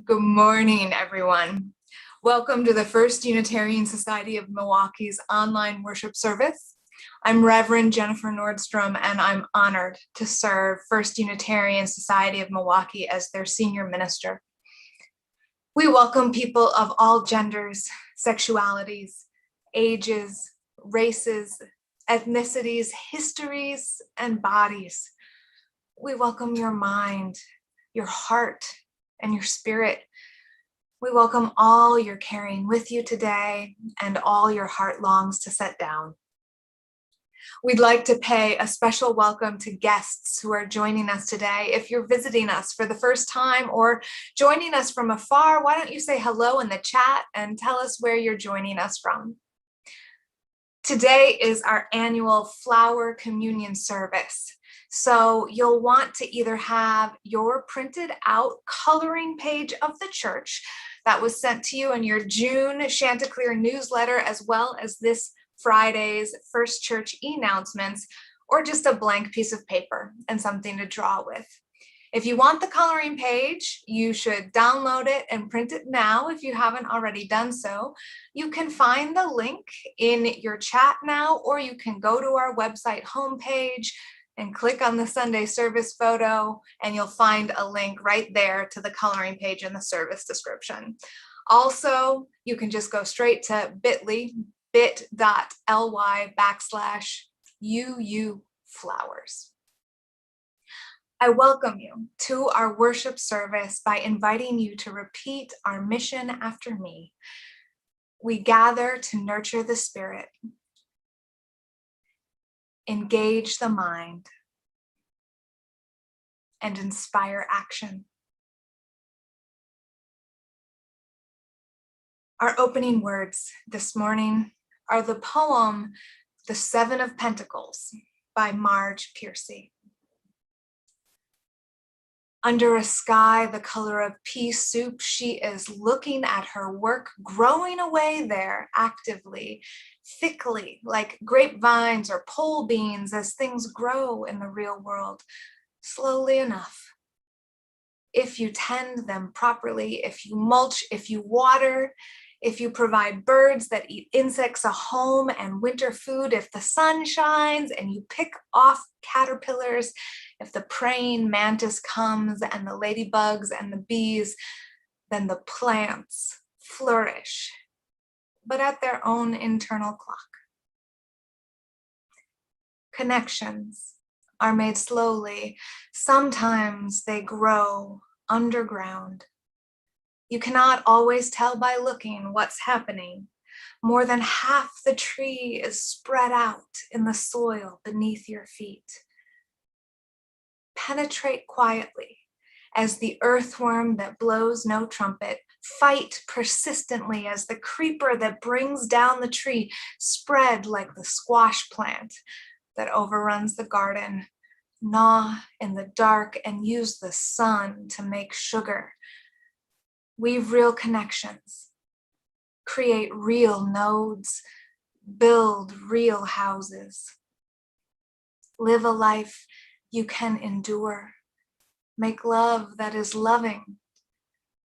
Good morning, everyone. Welcome to the First Unitarian Society of Milwaukee's online worship service. I'm Reverend Jennifer Nordstrom, and I'm honored to serve First Unitarian Society of Milwaukee as their senior minister. We welcome people of all genders, sexualities, ages, races, ethnicities, histories, and bodies. We welcome your mind, your heart, and your spirit. We welcome all you're carrying with you today and all your heart longs to set down. We'd like to pay a special welcome to guests who are joining us today. If you're visiting us for the first time or joining us from afar, why don't you say hello in the chat and tell us where you're joining us from. Today is our annual flower communion service. So you'll want to either have your printed out coloring page of the church that was sent to you in your June Chanticleer newsletter, as well as this Friday's First Church e-announcements, or just a blank piece of paper and something to draw with. If you want the coloring page, you should download it and print it now if you haven't already done so. You can find the link in your chat now, or you can go to our website homepage and click on the Sunday service photo, and you'll find a link right there to the coloring page in the service description. Also, you can just go straight to bit.ly/UU flowers. I welcome you to our worship service by inviting you to repeat our mission after me. We gather to nurture the spirit, engage the mind, and inspire action. Our opening words this morning are the poem, The Seven of Pentacles by Marge Piercy. Under a sky the color of pea soup, she is looking at her work growing away there actively, thickly, like grapevines or pole beans as things grow in the real world, slowly enough. If you tend them properly, if you mulch, if you water, if you provide birds that eat insects a home and winter food, if the sun shines and you pick off caterpillars, if the praying mantis comes and the ladybugs and the bees, then the plants flourish, but at their own internal clock. Connections are made slowly. Sometimes they grow underground. You cannot always tell by looking what's happening. More than half the tree is spread out in the soil beneath your feet. Penetrate quietly as the earthworm that blows no trumpet. Fight persistently as the creeper that brings down the tree. Spread like the squash plant that overruns the garden. Gnaw in the dark and use the sun to make sugar. Weave real connections. Create real nodes. Build real houses. Live a life you can endure. Make love that is loving.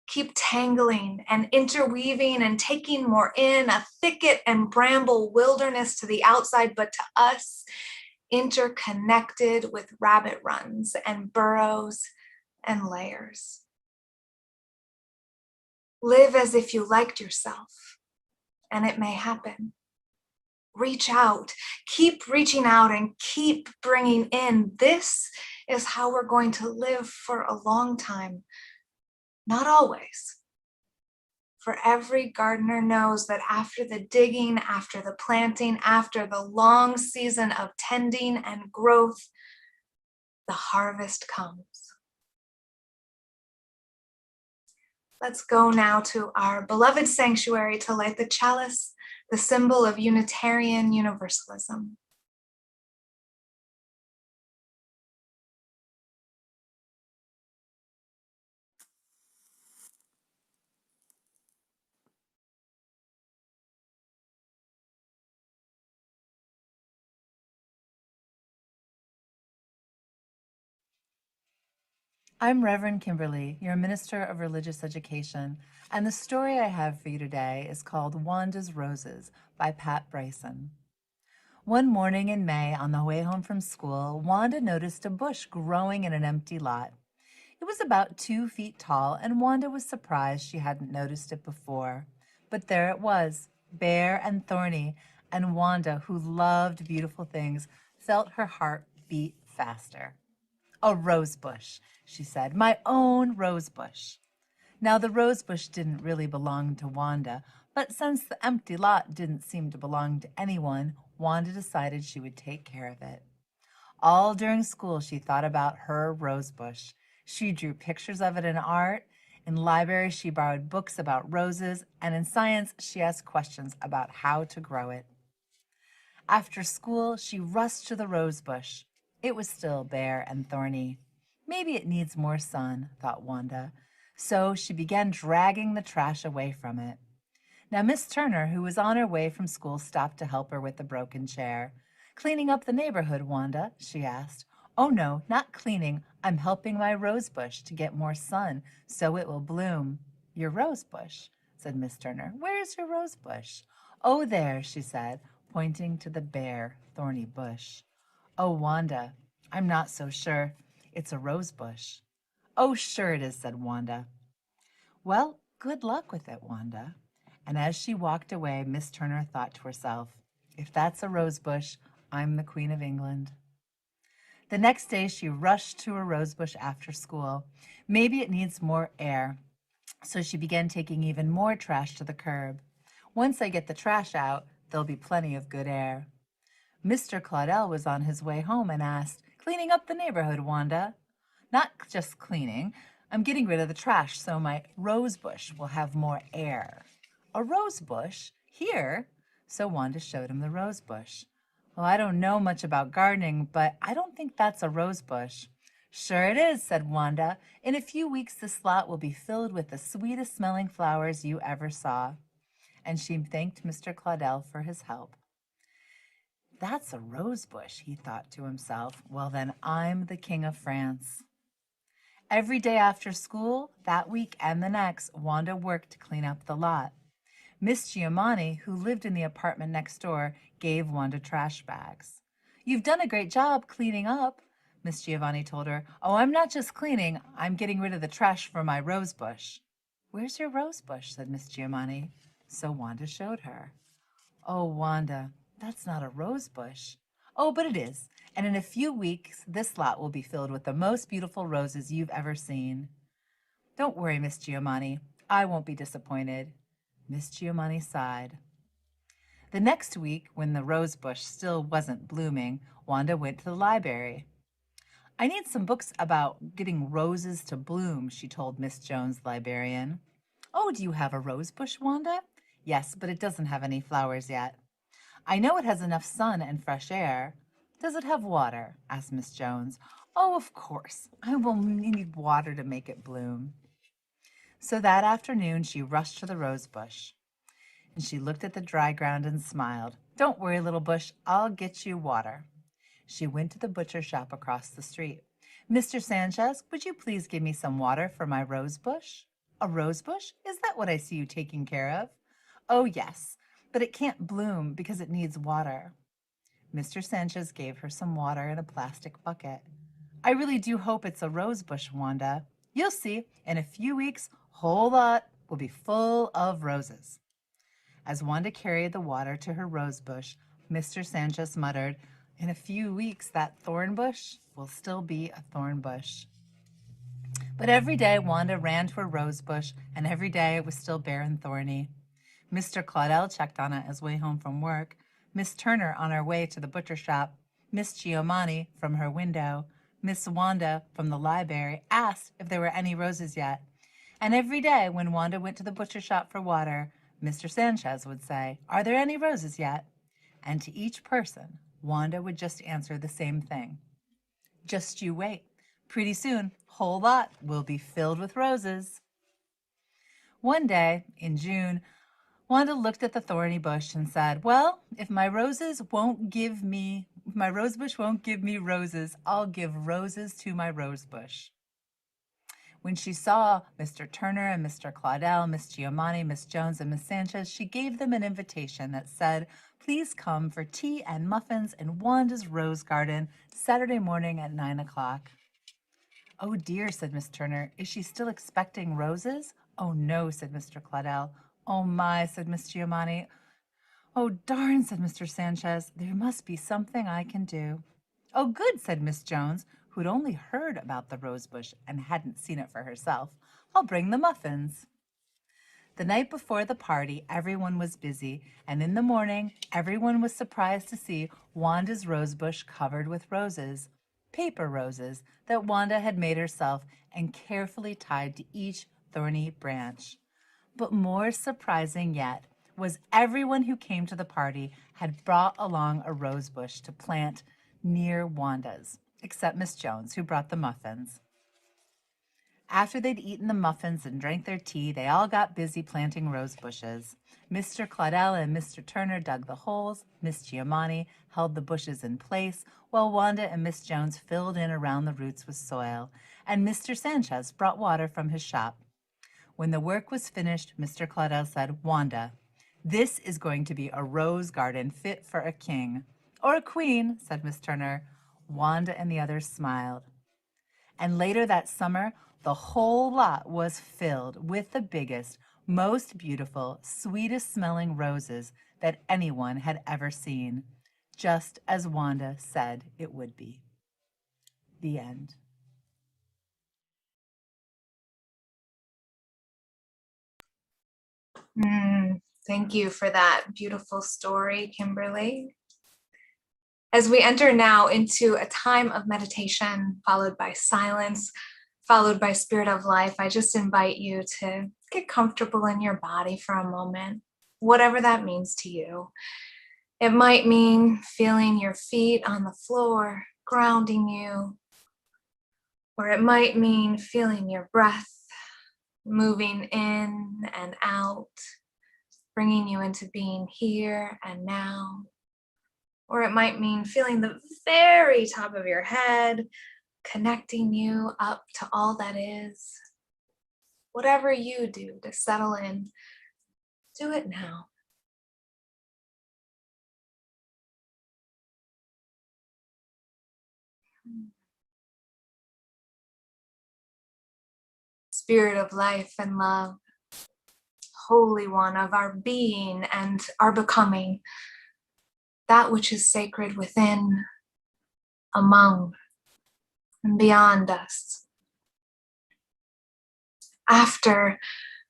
Keep tangling and interweaving and taking more in, a thicket and bramble wilderness to the outside, but to us, interconnected with rabbit runs and burrows and layers. Live as if you liked yourself, and it may happen. Reach out, keep reaching out and keep bringing in. This is how we're going to live for a long time. Not always. For every gardener knows that after the digging, after the planting, after the long season of tending and growth, the harvest comes. Let's go now to our beloved sanctuary to light the chalice, the symbol of Unitarian Universalism. I'm Reverend Kimberly, your Minister of Religious Education, and the story I have for you today is called Wanda's Roses by Pat Bryson. One morning in May, on the way home from school, Wanda noticed a bush growing in an empty lot. It was about 2 feet tall, and Wanda was surprised she hadn't noticed it before. But there it was, bare and thorny, and Wanda, who loved beautiful things, felt her heart beat faster. A rose bush, she said, my own rose bush. Now, the rose bush didn't really belong to Wanda, but since the empty lot didn't seem to belong to anyone, Wanda decided she would take care of it. All during school, she thought about her rose bush. She drew pictures of it in art. In library, she borrowed books about roses, and in science, she asked questions about how to grow it. After school, she rushed to the rose bush. It was still bare and thorny. Maybe it needs more sun, thought Wanda. So she began dragging the trash away from it. Now, Miss Turner, who was on her way from school, stopped to help her with the broken chair. Cleaning up the neighborhood, Wanda? She asked. Oh, no, not cleaning. I'm helping my rose bush to get more sun so it will bloom. Your rose bush, said Miss Turner. Where is your rose bush? Oh, there, she said, pointing to the bare, thorny bush. Oh, Wanda, I'm not so sure. It's a rose bush. Oh, sure it is, said Wanda. Well, good luck with it, Wanda. And as she walked away, Miss Turner thought to herself, if that's a rose bush, I'm the Queen of England. The next day, she rushed to a rose bush after school. Maybe it needs more air. So she began taking even more trash to the curb. Once I get the trash out, there'll be plenty of good air. Mr. Claudel was on his way home and asked, cleaning up the neighborhood, Wanda? Not just cleaning. I'm getting rid of the trash so my rose bush will have more air. A rose bush? Here? So Wanda showed him the rose bush. Well, I don't know much about gardening, but I don't think that's a rose bush. Sure it is, said Wanda. In a few weeks, this lot will be filled with the sweetest smelling flowers you ever saw. And she thanked Mr. Claudel for his help. That's a rose bush, he thought to himself. Well, then I'm the King of France. Every day after school, that week and the next, Wanda worked to clean up the lot. Miss Giamatti, who lived in the apartment next door, gave Wanda trash bags. You've done a great job cleaning up, Miss Giovanni told her. Oh, I'm not just cleaning, I'm getting rid of the trash for my rose bush. Where's your rose bush? Said Miss Giamatti. So Wanda showed her. Oh, Wanda, that's not a rose bush. Oh, but it is. And in a few weeks, this lot will be filled with the most beautiful roses you've ever seen. Don't worry, Miss Giamatti. I won't be disappointed. Miss Giamatti sighed. The next week, when the rose bush still wasn't blooming, Wanda went to the library. I need some books about getting roses to bloom, she told Miss Jones, the librarian. Oh, do you have a rose bush, Wanda? Yes, but it doesn't have any flowers yet. I know it has enough sun and fresh air. Does it have water? Asked Miss Jones. Oh, of course. I will need water to make it bloom. So that afternoon she rushed to the rose bush, and she looked at the dry ground and smiled. Don't worry, little bush, I'll get you water. She went to the butcher shop across the street. Mr. Sanchez, would you please give me some water for my rose bush? A rose bush? Is that what I see you taking care of? Oh, yes, but it can't bloom because it needs water. Mr. Sanchez gave her some water in a plastic bucket. I really do hope it's a rose bush, Wanda. You'll see, in a few weeks, whole lot will be full of roses. As Wanda carried the water to her rose bush, Mr. Sanchez muttered, in a few weeks, that thorn bush will still be a thorn bush. But every day Wanda ran to her rose bush, and every day it was still bare and thorny. Mr. Claudel checked on it his way home from work, Miss Turner on her way to the butcher shop, Miss Giamatti from her window, Miss Wanda from the library asked if there were any roses yet. And every day when Wanda went to the butcher shop for water, Mr. Sanchez would say, are there any roses yet? And to each person, Wanda would just answer the same thing. Just you wait. Pretty soon, whole lot will be filled with roses. One day, in June, Wanda looked at the thorny bush and said, well, if my rose bush won't give me roses, I'll give roses to my rose bush. When she saw Mr. Turner and Mr. Claudel, Miss Giovanni, Miss Jones, and Miss Sanchez, she gave them an invitation that said, "Please come for tea and muffins in Wanda's Rose Garden Saturday morning at 9 o'clock." "Oh dear," said Miss Turner, "is she still expecting roses?" "Oh no," said Mr. Claudel. "Oh my," said Miss Giovanni. "Oh darn," said Mr. Sanchez. "There must be something I can do." "Oh good," said Miss Jones, who'd only heard about the rose bush and hadn't seen it for herself. "I'll bring the muffins." The night before the party, everyone was busy, and in the morning, everyone was surprised to see Wanda's rose bush covered with roses, paper roses that Wanda had made herself and carefully tied to each thorny branch. But more surprising yet was everyone who came to the party had brought along a rose bush to plant near Wanda's, except Miss Jones, who brought the muffins. After they'd eaten the muffins and drank their tea, they all got busy planting rose bushes. Mr. Claudel and Mr. Turner dug the holes, Miss Giovanni held the bushes in place, while Wanda and Miss Jones filled in around the roots with soil, and Mr. Sanchez brought water from his shop. When the work was finished, Mr. Claudel said, "Wanda, this is going to be a rose garden fit for a king." "Or a queen," said Miss Turner. Wanda and the others smiled. And later that summer, the whole lot was filled with the biggest, most beautiful, sweetest smelling roses that anyone had ever seen, just as Wanda said it would be. The end. Thank you for that beautiful story, Kimberly. As we enter now into a time of meditation, followed by silence, followed by spirit of life, I just invite you to get comfortable in your body for a moment, whatever that means to you. It might mean feeling your feet on the floor, grounding you, or it might mean feeling your breath moving in and out, bringing you into being here and now. Or it might mean feeling the very top of your head, connecting you up to all that is. Whatever you do to settle in, do it now. Spirit of life and love, Holy One of our being and our becoming, that which is sacred within, among, and beyond us. After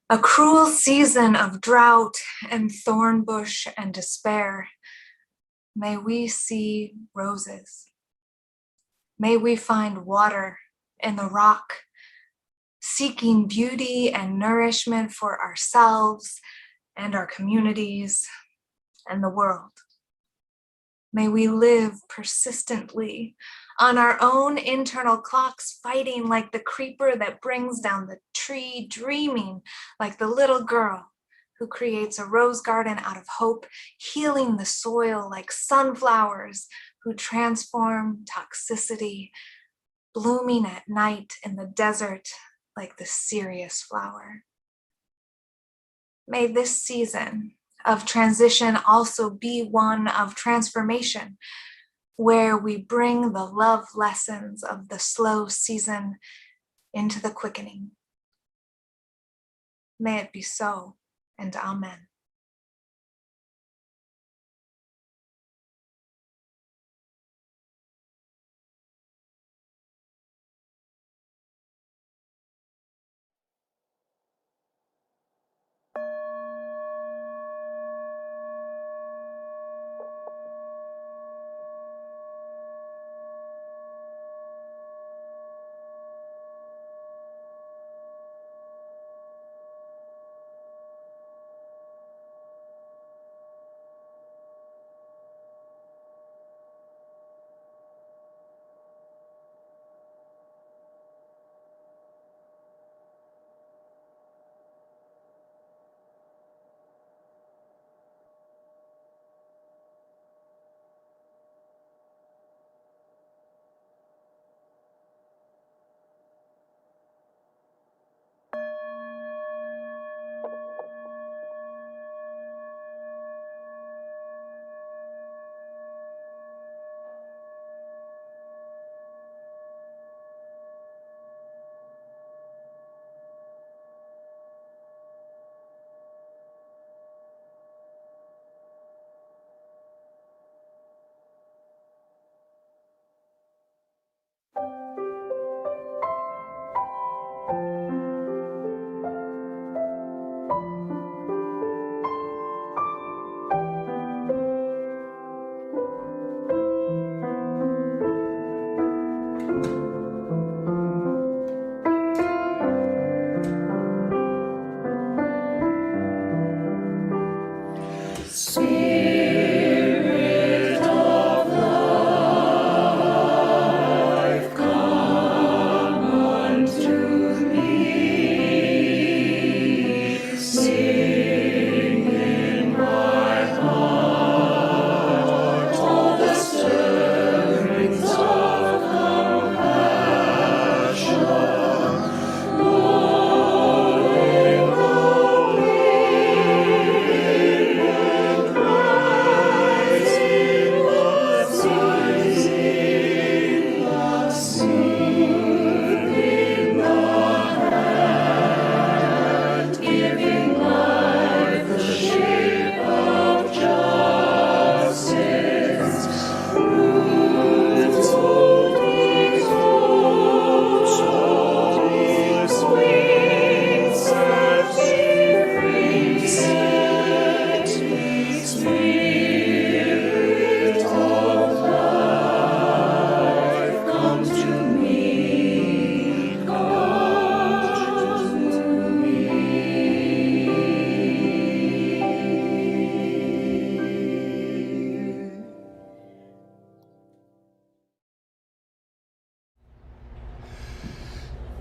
a cruel season of drought and thorn bush and despair, may we see roses. May we find water in the rock, seeking beauty and nourishment for ourselves and our communities and the world. May we live persistently on our own internal clocks, fighting like the creeper that brings down the tree, dreaming like the little girl who creates a rose garden out of hope, healing the soil like sunflowers who transform toxicity, blooming at night in the desert like the cereus flower. May this season of transition also be one of transformation, where we bring the love lessons of the slow season into the quickening. May it be so, and amen.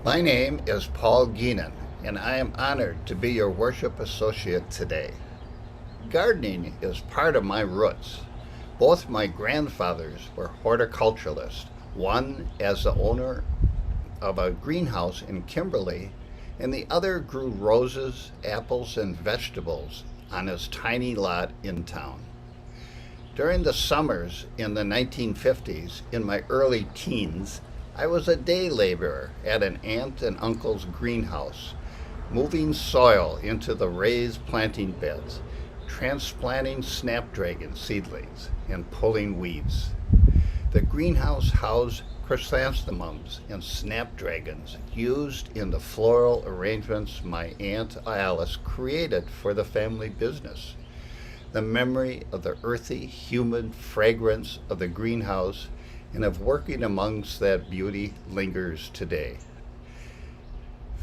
My name is Paul Geenan, and I am honored to be your worship associate today. Gardening is part of my roots. Both my grandfathers were horticulturalists, one as the owner of a greenhouse in Kimberly, and the other grew roses, apples, and vegetables on his tiny lot in town. During the summers in the 1950s, in my early teens, I was a day laborer at an aunt and uncle's greenhouse, moving soil into the raised planting beds, transplanting snapdragon seedlings, and pulling weeds. The greenhouse housed chrysanthemums and snapdragons used in the floral arrangements my Aunt Alice created for the family business. The memory of the earthy, humid fragrance of the greenhouse and of working amongst that beauty lingers today.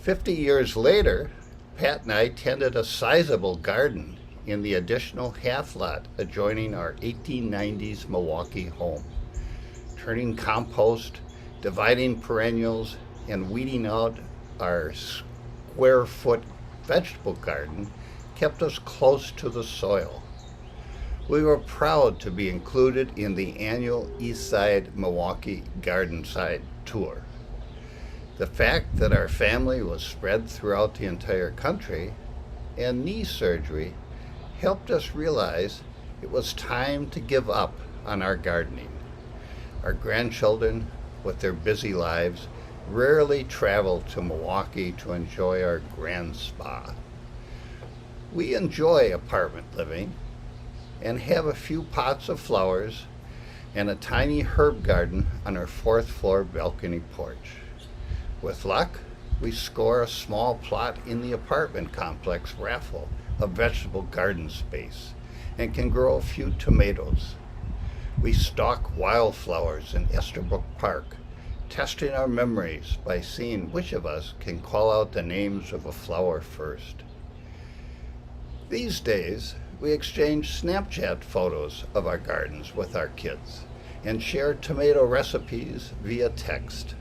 50 years later, Pat and I tended a sizable garden in the additional half lot adjoining our 1890s Milwaukee home. Turning compost, dividing perennials, and weeding out our square foot vegetable garden kept us close to the soil. We were proud to be included in the annual Eastside Milwaukee Garden Side Tour. The fact that our family was spread throughout the entire country and knee surgery helped us realize it was time to give up on our gardening. Our grandchildren, with their busy lives, rarely travel to Milwaukee to enjoy our grand spa. We enjoy apartment living and have a few pots of flowers and a tiny herb garden on our fourth floor balcony porch. With luck, we score a small plot in the apartment complex raffle of vegetable garden space and can grow a few tomatoes. We stalk wildflowers in Esterbrook Park, testing our memories by seeing which of us can call out the names of a flower first. These days, we exchange Snapchat photos of our gardens with our kids and share tomato recipes via text.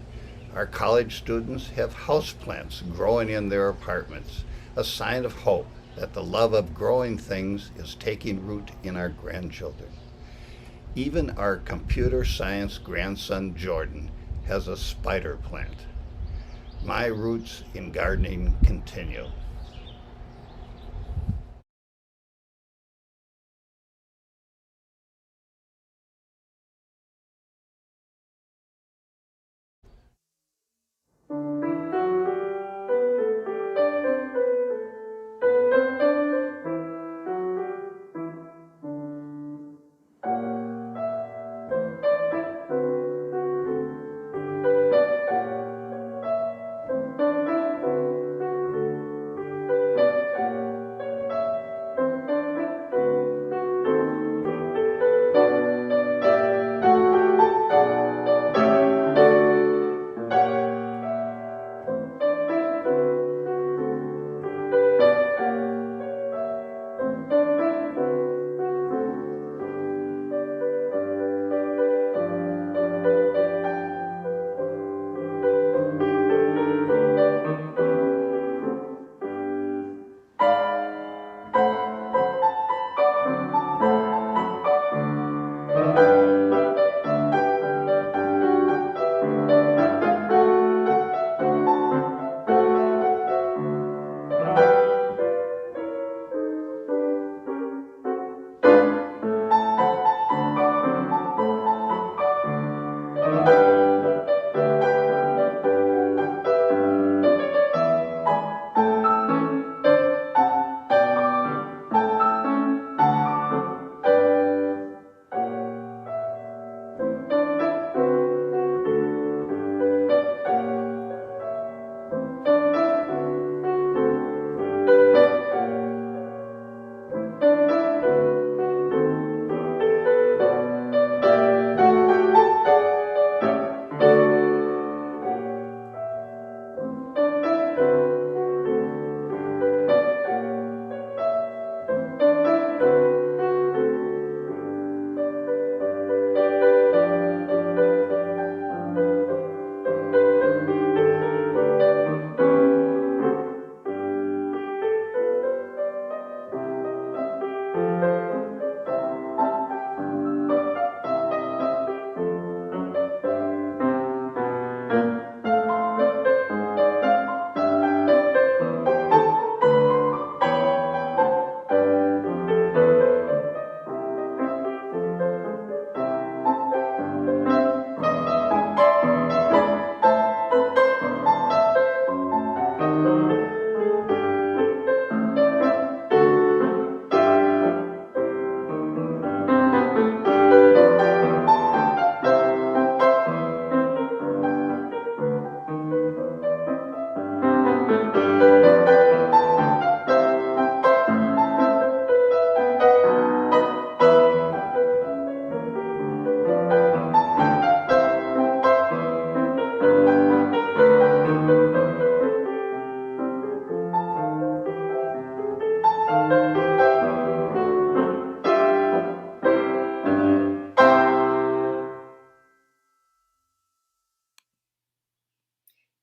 Our college students have houseplants growing in their apartments, a sign of hope that the love of growing things is taking root in our grandchildren. Even our computer science grandson Jordan has a spider plant. My roots in gardening continue.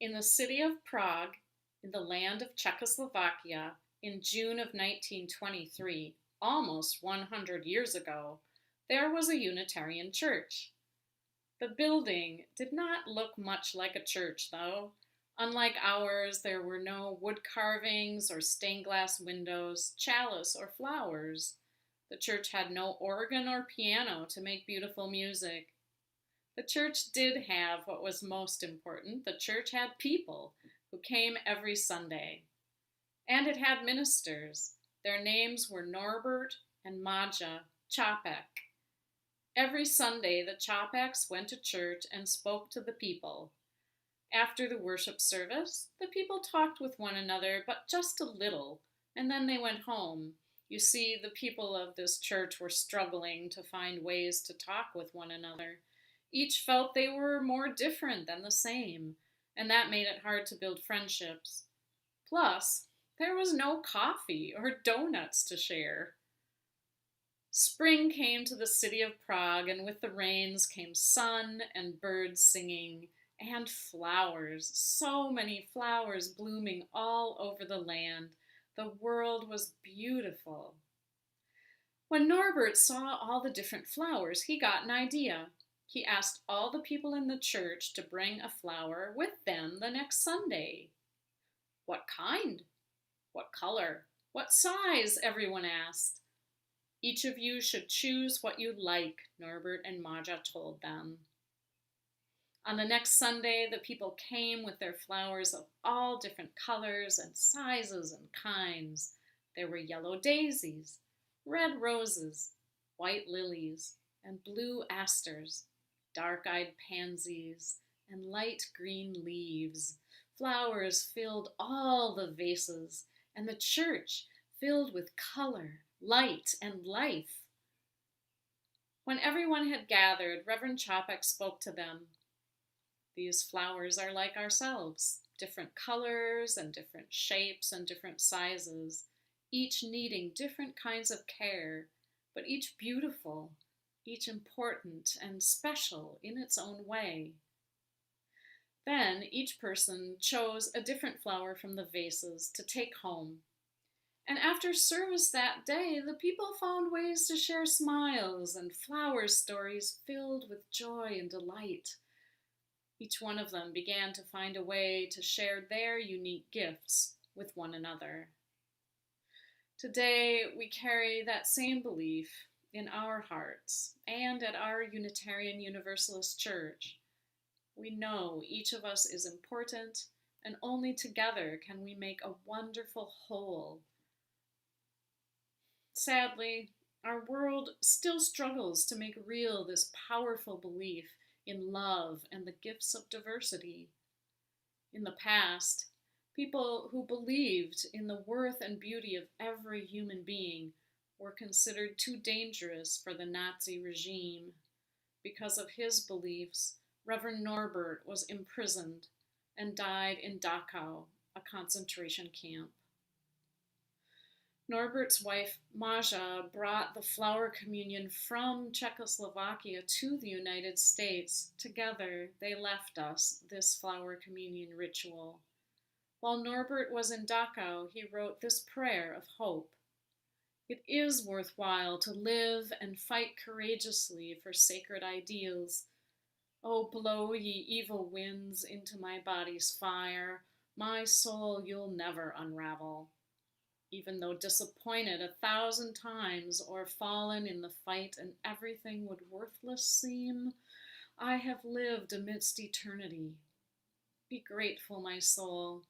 In the city of Prague, in the land of Czechoslovakia, in June of 1923, almost 100 years ago, there was a Unitarian church. The building did not look much like a church, though. Unlike ours, there were no wood carvings or stained glass windows, chalice, or flowers. The church had no organ or piano to make beautiful music. The church did have what was most important. The church had people who came every Sunday. And it had ministers. Their names were Norbert and Maja Čapek. Every Sunday, the Čapeks went to church and spoke to the people. After the worship service, the people talked with one another, but just a little, and then they went home. You see, the people of this church were struggling to find ways to talk with one another. Each felt they were more different than the same, and that made it hard to build friendships. Plus, there was no coffee or donuts to share. Spring came to the city of Prague, and with the rains came sun and birds singing, and flowers, so many flowers blooming all over the land. The world was beautiful. When Norbert saw all the different flowers, he got an idea. He asked all the people in the church to bring a flower with them the next Sunday. What kind? What color? What size? Everyone asked. Each of you should choose what you like, Norbert and Maja told them. On the next Sunday, the people came with their flowers of all different colors and sizes and kinds. There were yellow daisies, red roses, white lilies, and blue asters, dark-eyed pansies, and light green leaves. Flowers filled all the vases, and the church filled with color, light, and life. When everyone had gathered, Reverend Čapek spoke to them. These flowers are like ourselves, different colors and different shapes and different sizes, each needing different kinds of care, but each beautiful, each important and special in its own way. Then each person chose a different flower from the vases to take home. And after service that day, the people found ways to share smiles and flower stories filled with joy and delight. Each one of them began to find a way to share their unique gifts with one another. Today, we carry that same belief in our hearts and at our Unitarian Universalist Church. We know each of us is important, and only together can we make a wonderful whole. Sadly, our world still struggles to make real this powerful belief in love and the gifts of diversity. In the past, people who believed in the worth and beauty of every human being were considered too dangerous for the Nazi regime. Because of his beliefs, Reverend Norbert was imprisoned and died in Dachau, a concentration camp. Norbert's wife, Maja, brought the flower communion from Czechoslovakia to the United States. Together, they left us this flower communion ritual. While Norbert was in Dachau, he wrote this prayer of hope. It is worthwhile to live and fight courageously for sacred ideals. Oh, blow ye evil winds into my body's fire. My soul you'll never unravel. Even though disappointed 1,000 times or fallen in the fight and everything would worthless seem, I have lived amidst eternity. Be grateful, my soul.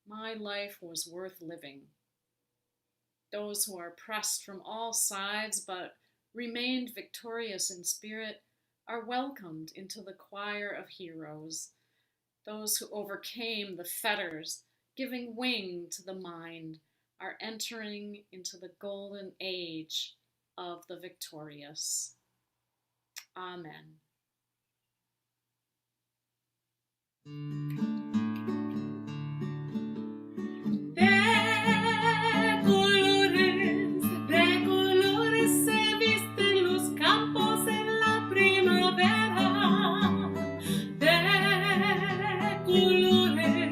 My life was worth living. Those who are pressed from all sides but remained victorious in spirit are welcomed into the choir of heroes. Those who overcame the fetters, giving wing to the mind, are entering into the golden age of the victorious. Amen. De colores se visten los campos en la primavera. De colores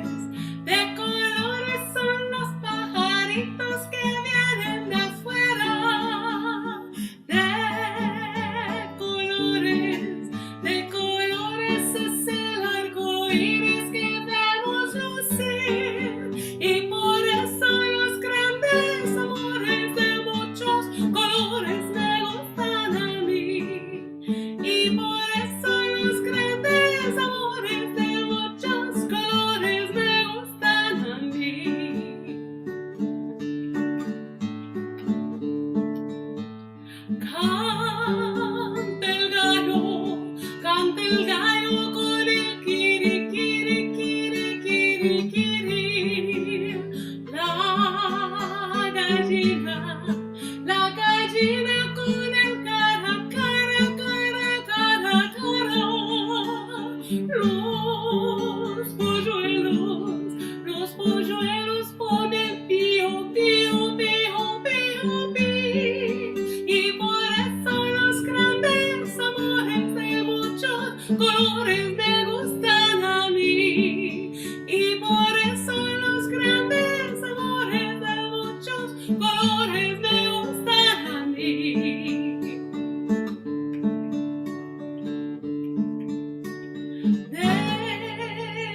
colores me gustan a mí. Y por eso los grandes amores de muchos colores me gustan a mí.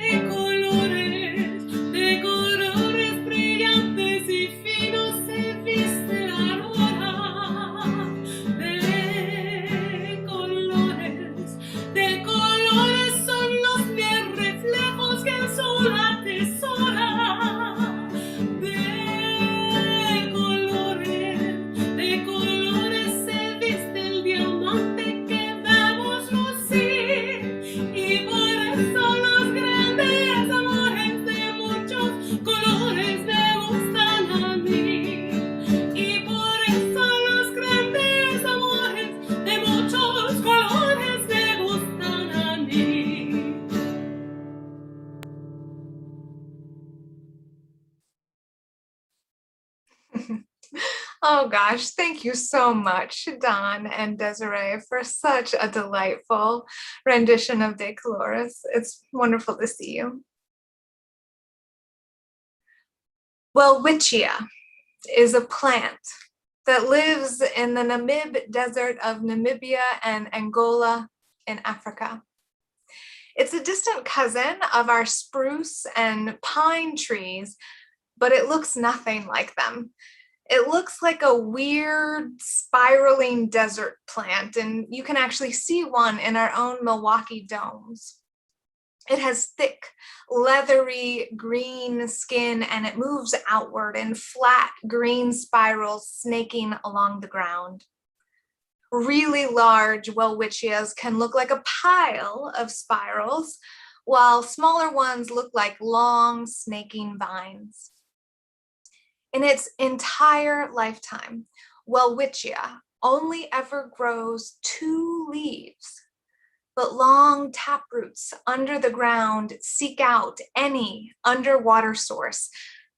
De colores brillantes y finos se viste la aurora. De colores son los bien reflejos que el sol atesora. De colores se viste el diamante que vemos lucir. Y por eso los grandes amores de muchos colores me gustan a mí. Y por eso los grandes amores de muchos colores me gustan a mí. Oh gosh, thank you so much, Don and Desiree, for such a delightful rendition of De Colores. It's wonderful to see you. Welwitschia is a plant that lives in the Namib Desert of Namibia and Angola in Africa. It's a distant cousin of our spruce and pine trees, but it looks nothing like them. It looks like a weird spiraling desert plant, and you can actually see one in our own Milwaukee domes. It has thick, leathery green skin, and it moves outward in flat green spirals snaking along the ground. Really large welwitchias can look like a pile of spirals, while smaller ones look like long snaking vines. In its entire lifetime, welwitschia only ever grows 2 leaves, but long taproots under the ground seek out any underwater source,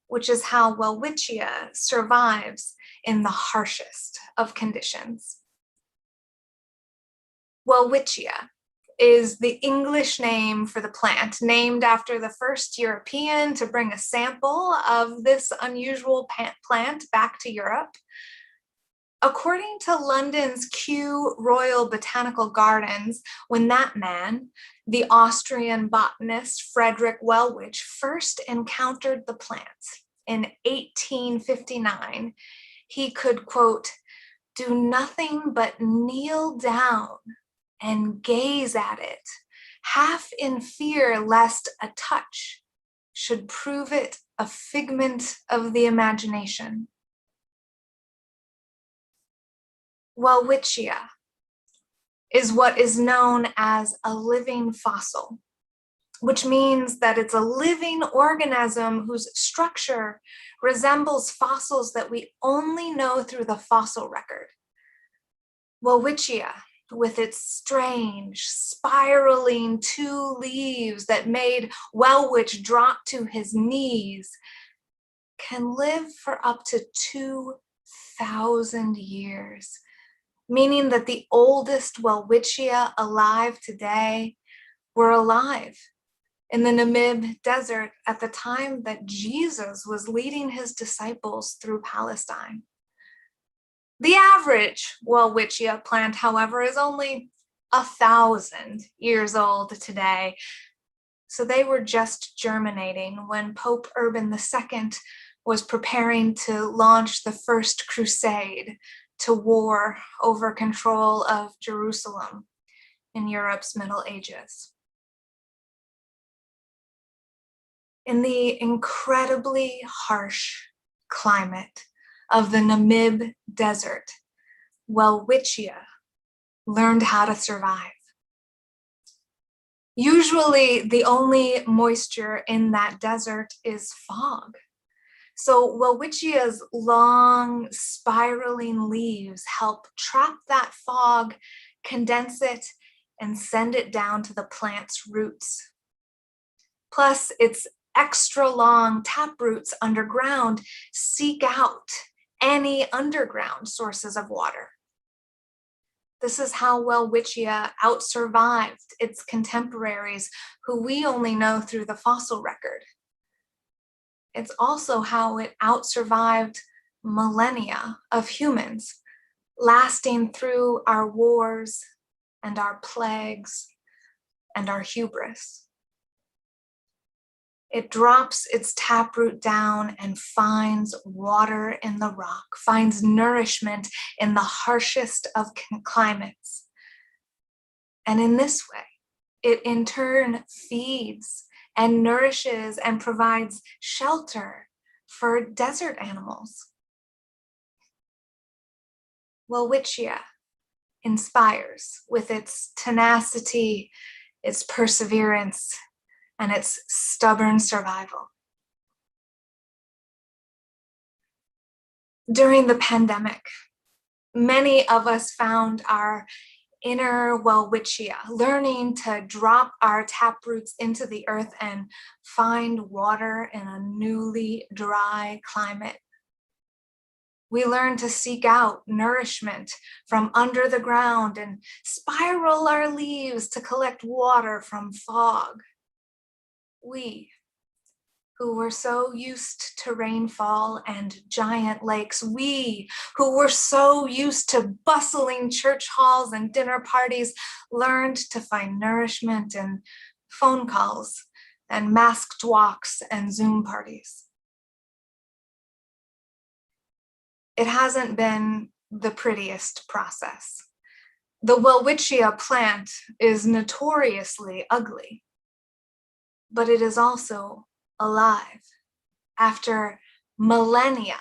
which is how welwitschia survives in the harshest of conditions. Welwitschia is the English name for the plant, named after the first European to bring a sample of this unusual plant back to Europe. According to London's Kew Royal Botanical Gardens, when that man, the Austrian botanist Frederick Welwitsch, first encountered the plant in 1859, he could, quote, do nothing but kneel down and gaze at it, half in fear lest a touch should prove it a figment of the imagination. Welwitschia is what is known as a living fossil, which means that it's a living organism whose structure resembles fossils that we only know through the fossil record. Welwitschia, with its strange, spiraling 2 leaves that made Welwitsch drop to his knees, can live for up to 2,000 years, meaning that the oldest Welwitschia alive today were alive in the Namib Desert at the time that Jesus was leading his disciples through Palestine. The average Welwitschia plant, however, is only 1,000 years old today. So they were just germinating when Pope Urban II was preparing to launch the first crusade to war over control of Jerusalem in Europe's Middle Ages. In the incredibly harsh climate of the Namib Desert, Welwitschia learned how to survive. Usually, the only moisture in that desert is fog. So Welwitchia's long, spiraling leaves help trap that fog, condense it, and send it down to the plant's roots. Plus, its extra long taproots underground seek out any underground sources of water. This is how Welwitschia outsurvived its contemporaries, who we only know through the fossil record. It's also how it outsurvived millennia of humans, lasting through our wars and our plagues and our hubris. It drops its taproot down and finds water in the rock, finds nourishment in the harshest of climates. And in this way, it in turn feeds and nourishes and provides shelter for desert animals. Welwitschia inspires with its tenacity, its perseverance, and its stubborn survival. During the pandemic, many of us found our inner Welwitschia, learning to drop our taproots into the earth and find water in a newly dry climate. We learn to seek out nourishment from under the ground and spiral our leaves to collect water from fog. We, who were so used to rainfall and giant lakes, we who were so used to bustling church halls and dinner parties, learned to find nourishment in phone calls and masked walks and Zoom parties. It hasn't been the prettiest process. The Welwitschia plant is notoriously ugly, but it is also alive. After millennia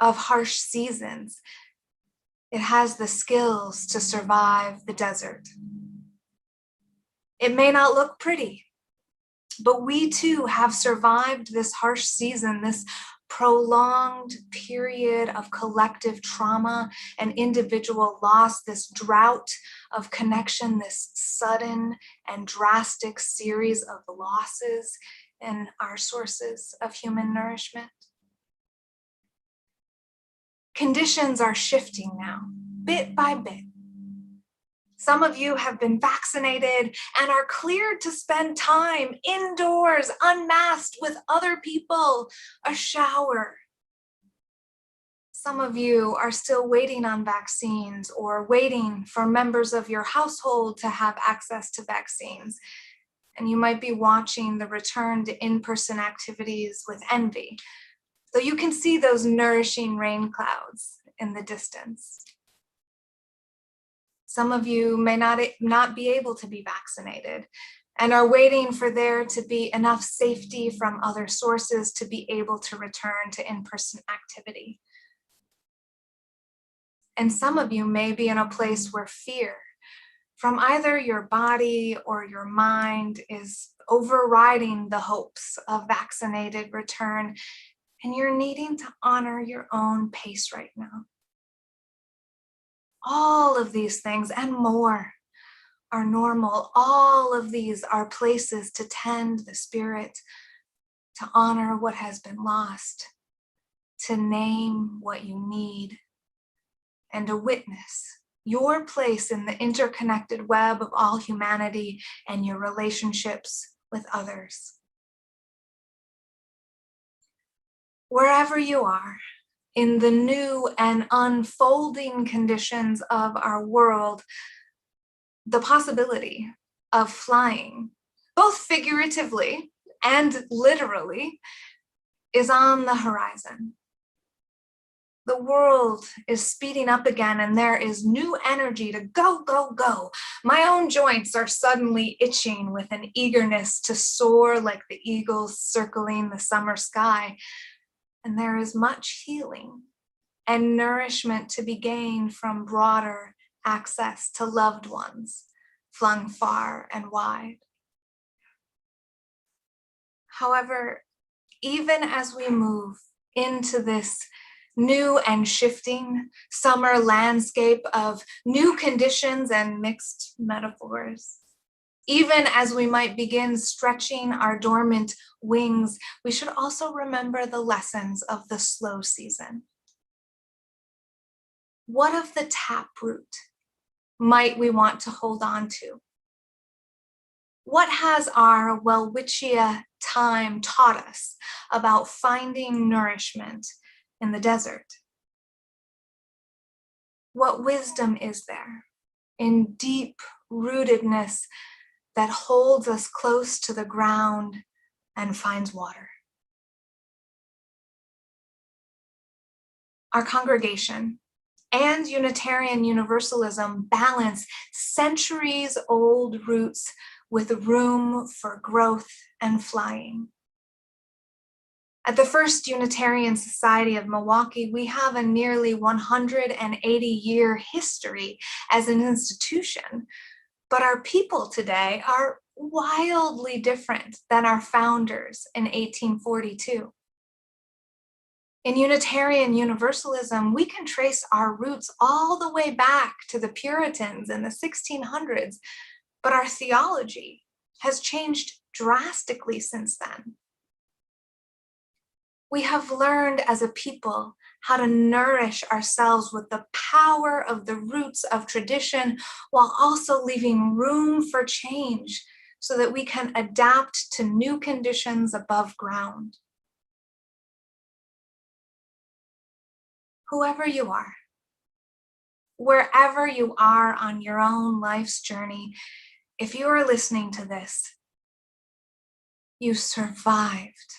of harsh seasons, it has the skills to survive the desert. It may not look pretty, but we too have survived this harsh season, this prolonged period of collective trauma and individual loss, this drought of connection, this sudden and drastic series of losses in our sources of human nourishment. Conditions are shifting now, bit by bit. Some of you have been vaccinated and are cleared to spend time indoors, unmasked with other people, a shower. Some of you are still waiting on vaccines or waiting for members of your household to have access to vaccines. And you might be watching the return to in-person activities with envy, though you can see those nourishing rain clouds in the distance. Some of you may not be able to be vaccinated and are waiting for there to be enough safety from other sources to be able to return to in-person activity. And some of you may be in a place where fear from either your body or your mind is overriding the hopes of vaccinated return, and you're needing to honor your own pace right now. All of these things and more are normal. All of these are places to tend the spirit, to honor what has been lost, to name what you need, and to witness your place in the interconnected web of all humanity and your relationships with others. Wherever you are, in the new and unfolding conditions of our world, the possibility of flying, both figuratively and literally, is on the horizon. The world is speeding up again and there is new energy to go, go, go. My own joints are suddenly itching with an eagerness to soar like the eagles circling the summer sky. And there is much healing and nourishment to be gained from broader access to loved ones flung far and wide. However, even as we move into this new and shifting summer landscape of new conditions and mixed metaphors, even as we might begin stretching our dormant wings, we should also remember the lessons of the slow season. What of the taproot might we want to hold on to? What has our Welwitschia time taught us about finding nourishment in the desert? What wisdom is there in deep rootedness that holds us close to the ground and finds water? Our congregation and Unitarian Universalism balance centuries-old roots with room for growth and flying. At the First Unitarian Society of Milwaukee, we have a nearly 180-year history as an institution, but our people today are wildly different than our founders in 1842. In Unitarian Universalism, we can trace our roots all the way back to the Puritans in the 1600s, but our theology has changed drastically since then. We have learned as a people how to nourish ourselves with the power of the roots of tradition while also leaving room for change so that we can adapt to new conditions above ground. Whoever you are, wherever you are on your own life's journey, if you are listening to this, you survived.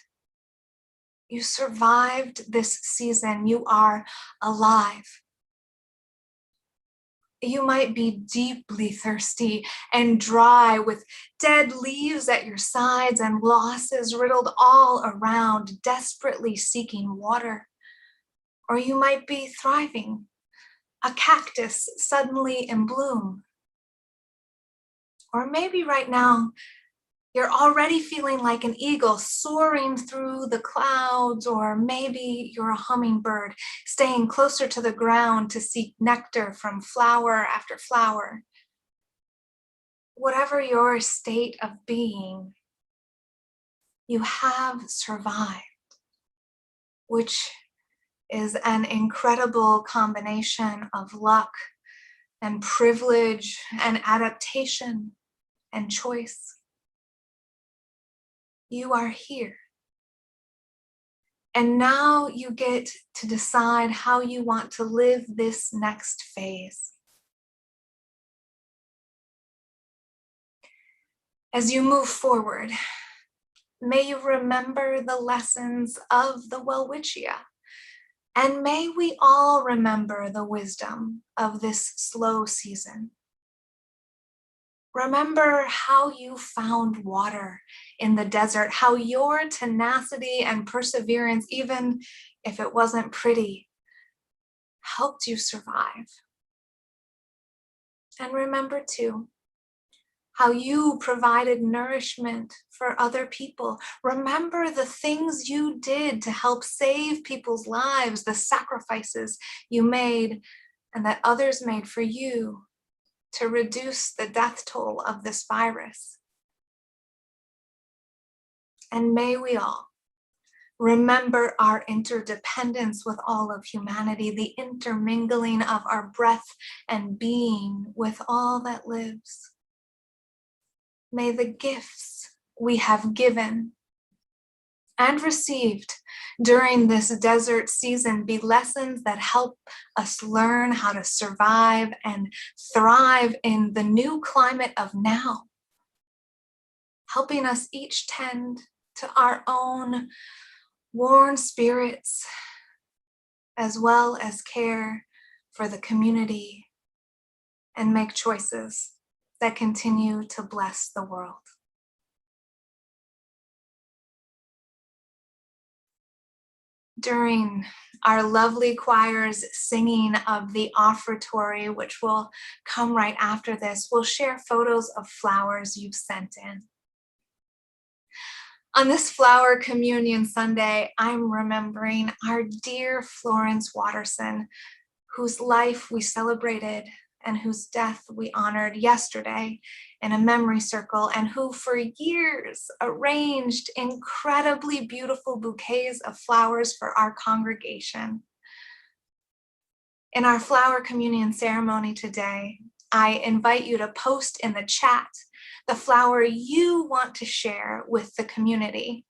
You survived this season. You are alive. You might be deeply thirsty and dry with dead leaves at your sides and losses riddled all around, desperately seeking water. Or you might be thriving, a cactus suddenly in bloom. Or maybe right now, you're already feeling like an eagle soaring through the clouds, or maybe you're a hummingbird staying closer to the ground to seek nectar from flower after flower. Whatever your state of being, you have survived, which is an incredible combination of luck and privilege and adaptation and choice. You are here. And now you get to decide how you want to live this next phase. As you move forward, may you remember the lessons of the Welwitschia, and may we all remember the wisdom of this slow season. Remember how you found water in the desert, how your tenacity and perseverance, even if it wasn't pretty, helped you survive. And remember too, how you provided nourishment for other people. Remember the things you did to help save people's lives, the sacrifices you made and that others made for you to reduce the death toll of this virus. And may we all remember our interdependence with all of humanity, the intermingling of our breath and being with all that lives. May the gifts we have given and received during this desert season be lessons that help us learn how to survive and thrive in the new climate of now, helping us each tend to our own worn spirits, as well as care for the community and make choices that continue to bless the world. During our lovely choir's singing of the offertory, which will come right after this, we'll share photos of flowers you've sent in. On this Flower Communion Sunday, I'm remembering our dear Florence Watterson, whose life we celebrated and whose death we honored yesterday in a memory circle, and who for years arranged incredibly beautiful bouquets of flowers for our congregation. In our Flower Communion ceremony today, I invite you to post in the chat the flower you want to share with the community.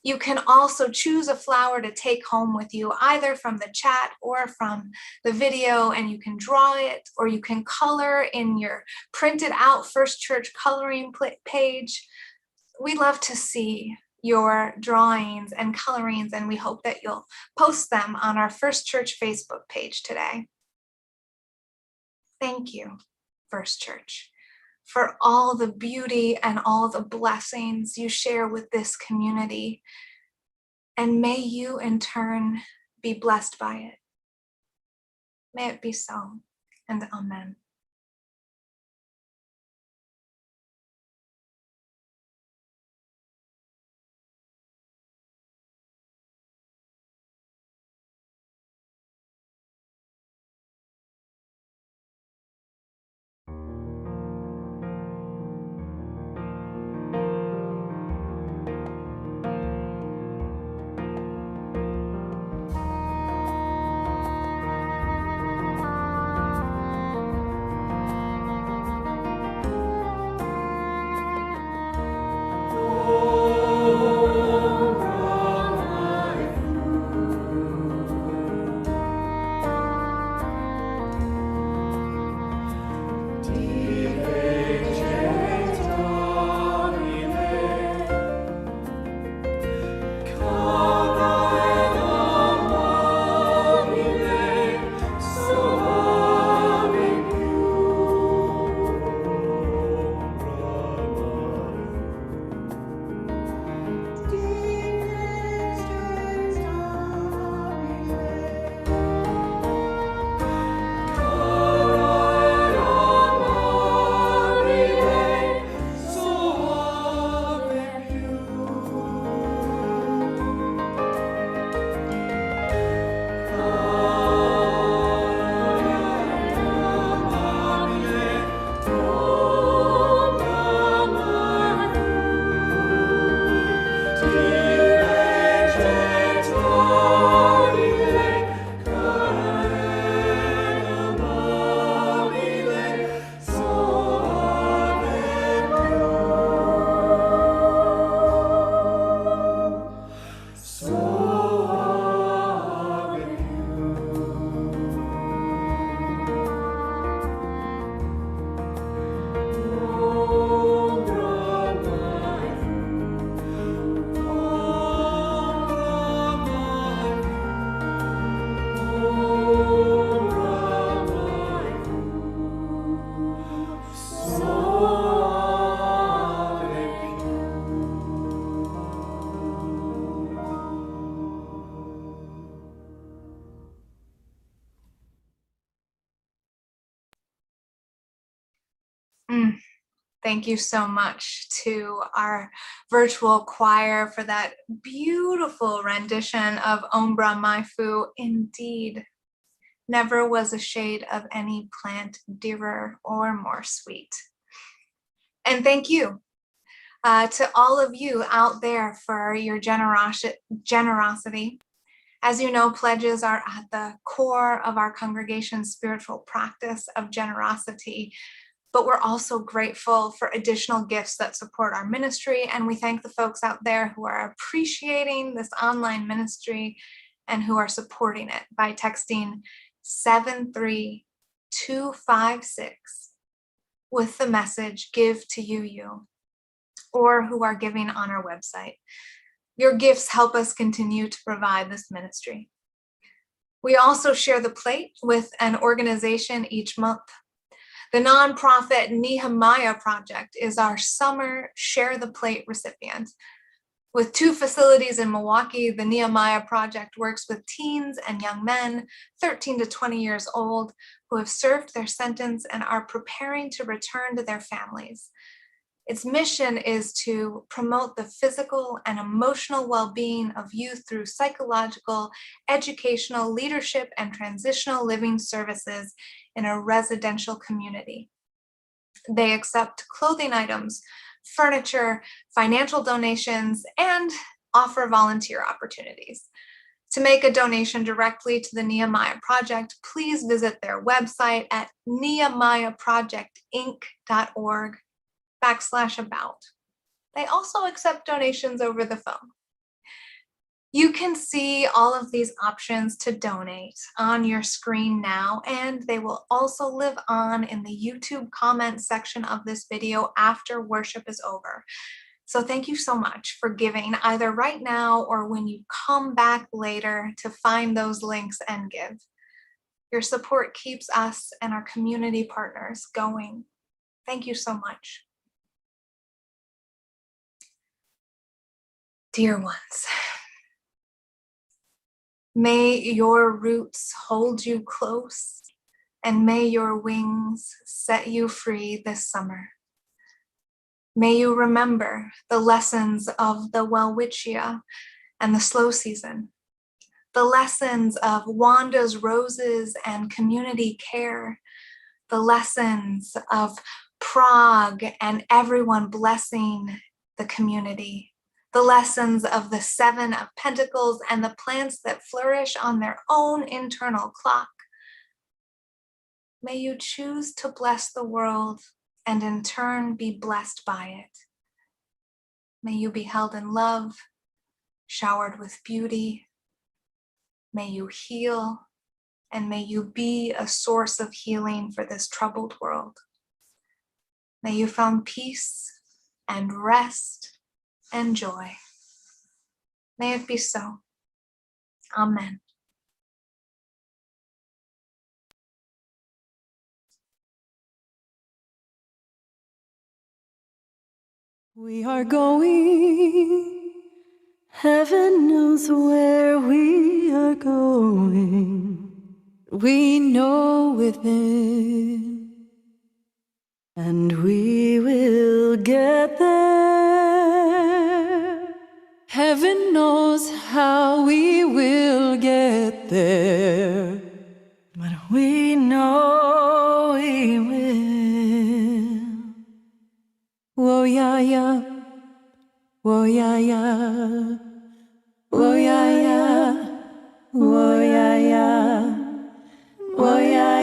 You can also choose a flower to take home with you, either from the chat or from the video, and you can draw it or you can color in your printed out First Church coloring page. We love to see your drawings and colorings, and we hope that you'll post them on our First Church Facebook page today. Thank you, First Church, for all the beauty and all the blessings you share with this community. And may you in turn be blessed by it. May it be so, and amen. Thank you so much to our virtual choir for that beautiful rendition of Ombra Mai Fu. Indeed, never was a shade of any plant dearer or more sweet. And thank you to all of you out there for your generosity. As you know, pledges are at the core of our congregation's spiritual practice of generosity. But we're also grateful for additional gifts that support our ministry. And we thank the folks out there who are appreciating this online ministry and who are supporting it by texting 73256 with the message "Give to you," or who are giving on our website. Your gifts help us continue to provide this ministry. We also share the plate with an organization each month. The nonprofit Nehemiah Project is our summer Share the Plate recipient. With 2 facilities in Milwaukee, the Nehemiah Project works with teens and young men, 13 to 20 years old, who have served their sentence and are preparing to return to their families. Its mission is to promote the physical and emotional well-being of youth through psychological, educational, leadership, and transitional living services in a residential community. They accept clothing items, furniture, financial donations, and offer volunteer opportunities. To make a donation directly to the Nehemiah Project, please visit their website at nehemiahprojectinc.org/about. They also accept donations over the phone. You can see all of these options to donate on your screen now, and they will also live on in the YouTube comment section of this video after worship is over. So thank you so much for giving either right now or when you come back later to find those links and give. Your support keeps us and our community partners going. Thank you so much. Dear ones, may your roots hold you close, and may your wings set you free this summer. May you remember the lessons of the Welwitschia and the slow season, the lessons of Wanda's roses and community care, the lessons of Prague and everyone blessing the community, the lessons of the Seven of Pentacles and the plants that flourish on their own internal clock. May you choose to bless the world and in turn be blessed by it. May you be held in love, showered with beauty. May you heal, and may you be a source of healing for this troubled world. May you find peace and rest and joy. May it be so. Amen. We are going, heaven knows where we are going. We know within, and we will get there. Heaven knows how we will get there, but we know we will. Whoa, yeah, yeah. Whoa, yeah, yeah. Whoa, yeah, yeah. Whoa, yeah, yeah. Whoa, yeah,